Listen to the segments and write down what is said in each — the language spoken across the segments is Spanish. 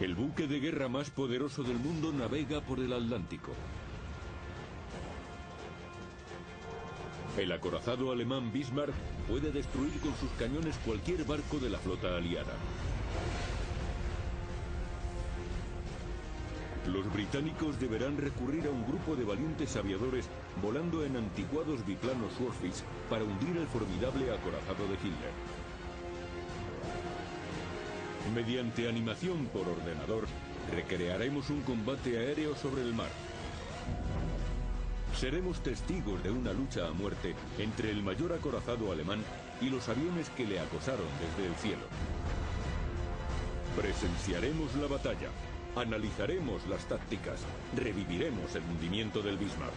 El buque de guerra más poderoso del mundo navega por el Atlántico. El acorazado alemán Bismarck puede destruir con sus cañones cualquier barco de la flota aliada. Los británicos deberán recurrir a un grupo de valientes aviadores volando en anticuados biplanos Swordfish para hundir el formidable acorazado de Hitler. Mediante animación por ordenador, recrearemos un combate aéreo sobre el mar. Seremos testigos de una lucha a muerte entre el mayor acorazado alemán y los aviones que le acosaron desde el cielo. Presenciaremos la batalla, analizaremos las tácticas, reviviremos el hundimiento del Bismarck.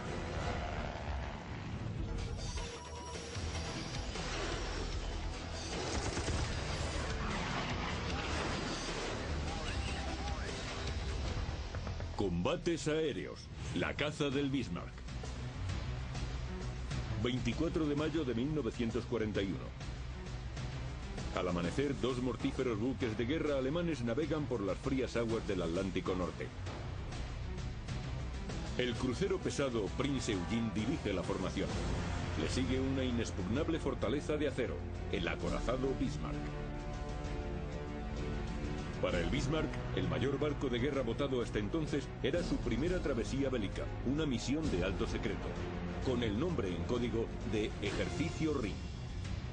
Combates aéreos, la caza del Bismarck. 24 de mayo de 1941. Al amanecer, dos mortíferos buques de guerra alemanes navegan por las frías aguas del Atlántico Norte. El crucero pesado Prince Eugene dirige la formación. Le sigue una inexpugnable fortaleza de acero, el acorazado Bismarck. Para el Bismarck, el mayor barco de guerra votado hasta entonces era su primera travesía bélica, una misión de alto secreto, con el nombre en código de Ejercicio Ring.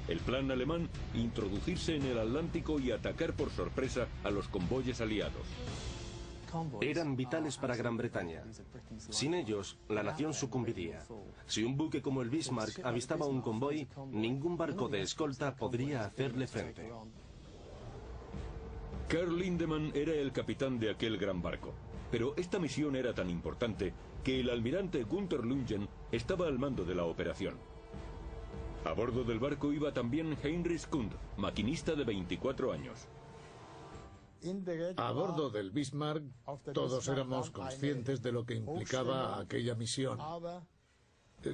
El plan alemán, introducirse en el Atlántico y atacar por sorpresa a los convoyes aliados. Eran vitales para Gran Bretaña. Sin ellos, la nación sucumbiría. Si un buque como el Bismarck avistaba un convoy, ningún barco de escolta podría hacerle frente. Karl Lindemann era el capitán de aquel gran barco, pero esta misión era tan importante que el almirante Gunther Lungen estaba al mando de la operación. A bordo del barco iba también Heinrich Kund, maquinista de 24 años. A bordo del Bismarck, todos éramos conscientes de lo que implicaba aquella misión.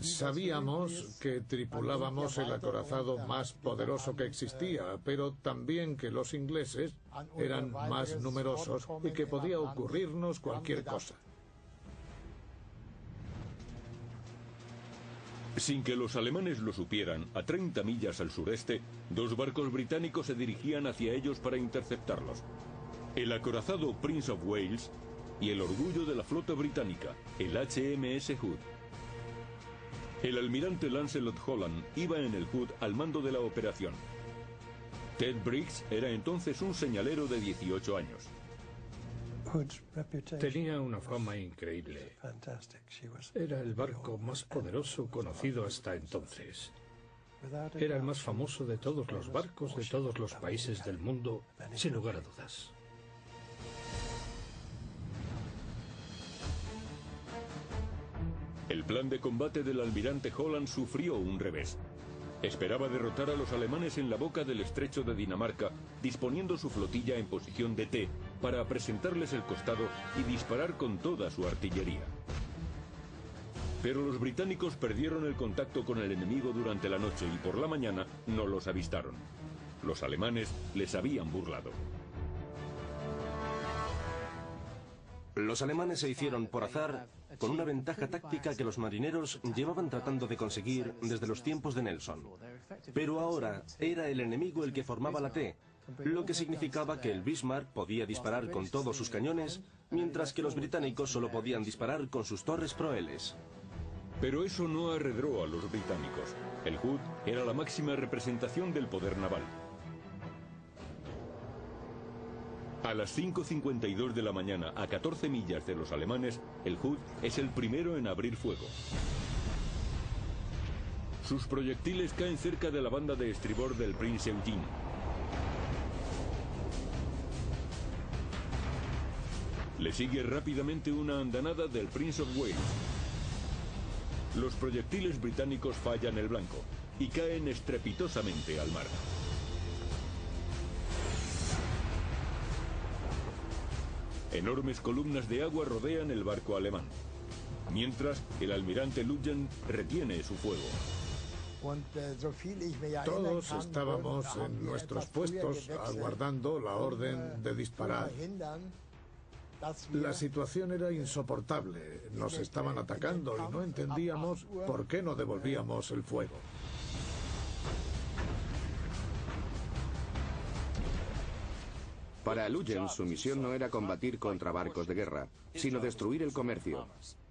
Sabíamos que tripulábamos el acorazado más poderoso que existía, pero también que los ingleses eran más numerosos y que podía ocurrirnos cualquier cosa. Sin que los alemanes lo supieran, a 30 millas al sureste, dos barcos británicos se dirigían hacia ellos para interceptarlos. El acorazado Prince of Wales y el orgullo de la flota británica, el HMS Hood. El almirante Lancelot Holland iba en el Hood al mando de la operación. Ted Briggs era entonces un señalero de 18 años. Tenía una fama increíble. Era el barco más poderoso conocido hasta entonces. Era el más famoso de todos los barcos de todos los países del mundo, sin lugar a dudas. El plan de combate del almirante Holland sufrió un revés. Esperaba derrotar a los alemanes en la boca del estrecho de Dinamarca, disponiendo su flotilla en posición de T para presentarles el costado y disparar con toda su artillería. Pero los británicos perdieron el contacto con el enemigo durante la noche y por la mañana no los avistaron. Los alemanes les habían burlado. Los alemanes se hicieron por azar con una ventaja táctica que los marineros llevaban tratando de conseguir desde los tiempos de Nelson. Pero ahora era el enemigo el que formaba la T, lo que significaba que el Bismarck podía disparar con todos sus cañones, mientras que los británicos solo podían disparar con sus torres proeles. Pero eso no arredró a los británicos. El Hood era la máxima representación del poder naval. A las 5:52 de la mañana, a 14 millas de los alemanes, el Hood es el primero en abrir fuego. Sus proyectiles caen cerca de la banda de estribor del Prince Eugene. Le sigue rápidamente una andanada del Prince of Wales. Los proyectiles británicos fallan el blanco y caen estrepitosamente al mar. Enormes columnas de agua rodean el barco alemán, mientras el almirante Lungen retiene su fuego. Todos estábamos en nuestros puestos aguardando la orden de disparar. La situación era insoportable. Nos estaban atacando y no entendíamos por qué no devolvíamos el fuego. Para Lutyens, su misión no era combatir contra barcos de guerra, sino destruir el comercio.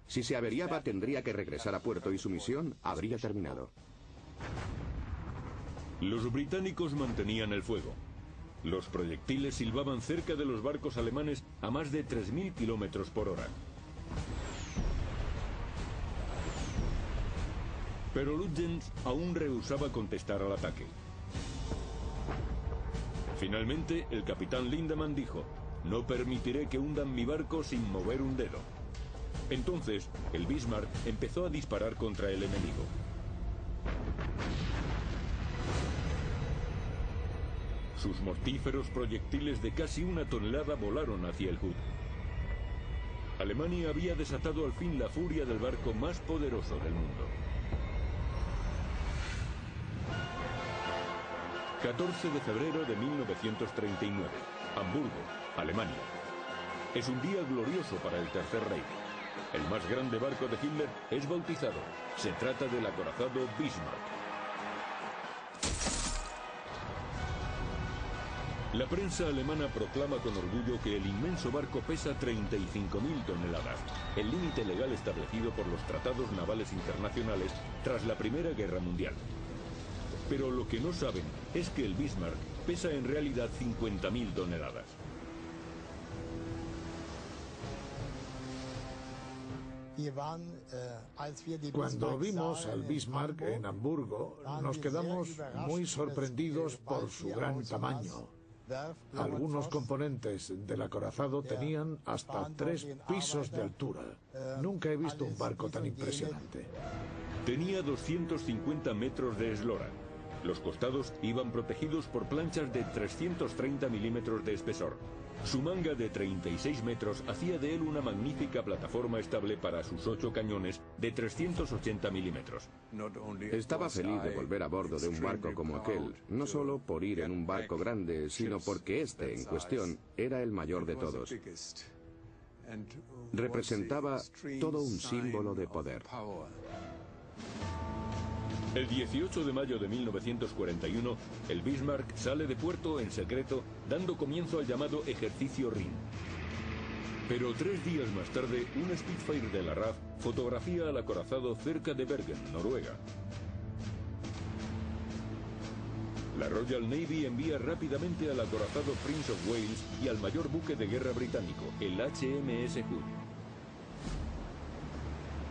Si se averiaba, tendría que regresar a puerto y su misión habría terminado. Los británicos mantenían el fuego. Los proyectiles silbaban cerca de los barcos alemanes a más de 3.000 kilómetros por hora. Pero Lutyens aún rehusaba contestar al ataque. Finalmente, el capitán Lindemann dijo: «No permitiré que hundan mi barco sin mover un dedo». Entonces, el Bismarck empezó a disparar contra el enemigo. Sus mortíferos proyectiles de casi 1 tonelada volaron hacia el Hood. Alemania había desatado al fin la furia del barco más poderoso del mundo. 14 de febrero de 1939, Hamburgo, Alemania. Es un día glorioso para el Tercer Reich. El más grande barco de Hitler es bautizado. Se trata del acorazado Bismarck. La prensa alemana proclama con orgullo que el inmenso barco pesa 35.000 toneladas, el límite legal establecido por los tratados navales internacionales tras la Primera Guerra Mundial. Pero lo que no saben es que el Bismarck pesa en realidad 50.000 toneladas. Cuando vimos al Bismarck en Hamburgo, nos quedamos muy sorprendidos por su gran tamaño. Algunos componentes del acorazado tenían hasta 3 pisos de altura. Nunca he visto un barco tan impresionante. Tenía 250 metros de eslora. Los costados iban protegidos por planchas de 330 milímetros de espesor. Su manga de 36 metros hacía de él una magnífica plataforma estable para sus 8 cañones de 380 milímetros. Estaba feliz de volver a bordo de un barco como aquel, no solo por ir en un barco grande, sino porque este, en cuestión, era el mayor de todos. Representaba todo un símbolo de poder. El 18 de mayo de 1941, el Bismarck sale de puerto en secreto, dando comienzo al llamado Ejercicio Rhin. Pero 3 días más tarde, un Spitfire de la RAF fotografía al acorazado cerca de Bergen, Noruega. La Royal Navy envía rápidamente al acorazado Prince of Wales y al mayor buque de guerra británico, el HMS Hood.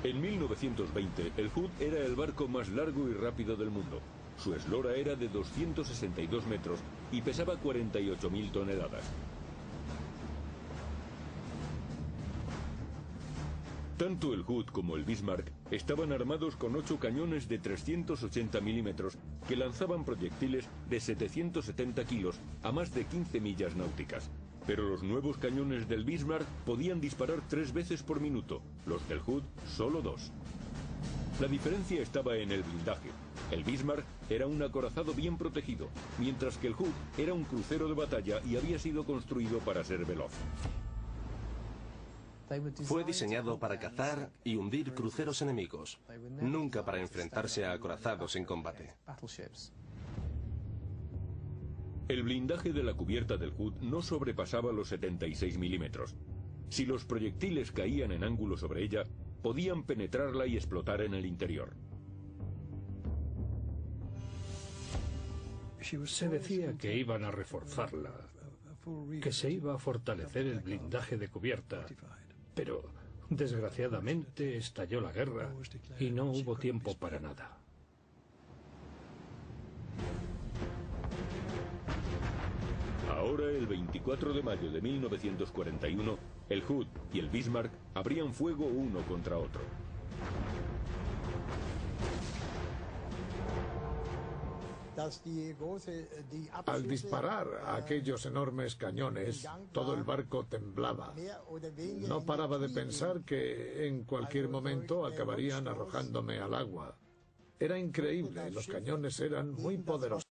En 1920, el Hood era el barco más largo y rápido del mundo. Su eslora era de 262 metros y pesaba 48.000 toneladas. Tanto el Hood como el Bismarck estaban armados con 8 cañones de 380 milímetros que lanzaban proyectiles de 770 kilos a más de 15 millas náuticas. Pero los nuevos cañones del Bismarck podían disparar 3 veces por minuto, los del Hood solo 2. La diferencia estaba en el blindaje. El Bismarck era un acorazado bien protegido, mientras que el Hood era un crucero de batalla y había sido construido para ser veloz. Fue diseñado para cazar y hundir cruceros enemigos, nunca para enfrentarse a acorazados en combate. El blindaje de la cubierta del Hood no sobrepasaba los 76 milímetros. Si los proyectiles caían en ángulo sobre ella, podían penetrarla y explotar en el interior. Se decía que iban a reforzarla, que se iba a fortalecer el blindaje de cubierta, pero desgraciadamente estalló la guerra y no hubo tiempo para nada. Ahora, el 24 de mayo de 1941, el Hood y el Bismarck abrían fuego uno contra otro. Al disparar a aquellos enormes cañones, todo el barco temblaba. No paraba de pensar que en cualquier momento acabarían arrojándome al agua. Era increíble, los cañones eran muy poderosos.